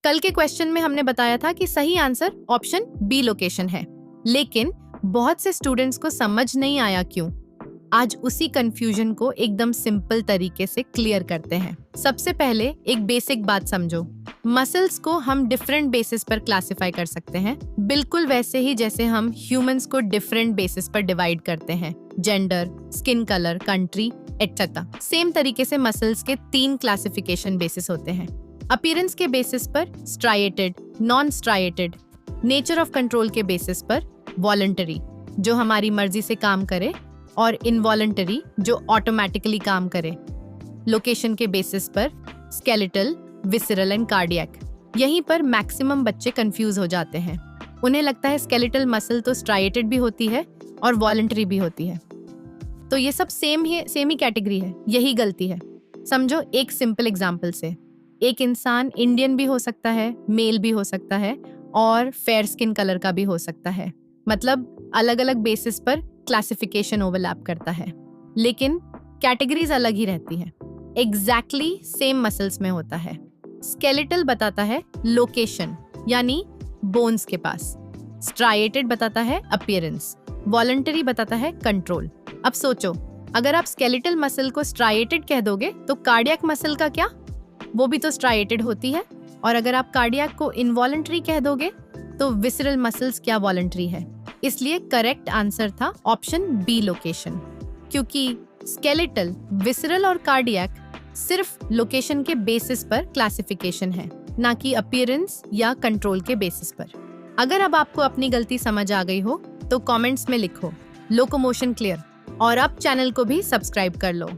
कल के क्वेश्चन में हमने बताया था कि सही आंसर ऑप्शन बी लोकेशन है, लेकिन बहुत से स्टूडेंट्स को समझ नहीं आया क्यों। आज उसी कंफ्यूजन को एकदम सिंपल तरीके से क्लियर करते हैं। सबसे पहले एक बेसिक बात समझो, मसल्स को हम डिफरेंट बेसिस पर क्लासिफाई कर सकते हैं, बिल्कुल वैसे ही जैसे हम ह्यूमंस को डिफरेंट बेसिस पर डिवाइड करते हैं, gender, skin colour, country etcetera. Same तरीके से मसल्स के 3 क्लासिफिकेशन बेसिस होते हैं। अपीयरेंस के बेसिस पर striated, non striated, nature of control के बेसिस पर वॉलंटरी जो हमारी मर्जी से काम करे और इनवॉलंटरी जो ऑटोमेटिकली काम करे, लोकेशन के बेसिस पर स्केलेटल, विसरल एंड कार्डियक। यहीं पर मैक्सिमम बच्चे कंफ्यूज हो जाते हैं। उन्हें लगता है स्केलेटल मसल तो स्ट्राइएटेड भी होती है और वॉलंटरी भी होती है, तो ये सब सेम ही कैटेगरी है। यही गलती है। समझो एक सिंपल एग्जांपल से, एक इंसान इंडियन भी हो सकता है, मेल भी हो सकता है और फेयर स्किन कलर का भी हो सकता है। मतलब अलग अलग बेसिस पर क्लासिफिकेशन ओवरलैप करता है, लेकिन कैटेगरीज अलग ही रहती है। एग्जैक्टली सेम मसल्स में होता है। स्केलेटल बताता है लोकेशन यानी बोन्स के पास, स्ट्राइएटेड बताता है अपीयरेंस, वॉलंटरी बताता है कंट्रोल। अब सोचो, अगर आप स्केलेटल मसल को स्ट्राइएटेड कह दोगे तो कार्डियक मसल का क्या, वो भी तो स्ट्राइएटेड होती है। और अगर आप कार्डियक को इनवॉलंटरी कह दोगे तो विसरल मसल्स क्या वॉलंटरी है। इसलिए करेक्ट आंसर था ऑप्शन बी लोकेशन, क्योंकि स्केलेटल, विसरल और कार्डियक सिर्फ लोकेशन के बेसिस पर क्लासिफिकेशन है, ना कि अपीयरेंस या कंट्रोल के बेसिस पर। अगर अब आपको अपनी गलती समझ आ गई हो तो कमेंट्स में लिखो लोकोमोशन क्लियर, और अब चैनल को भी सब्सक्राइब कर लो।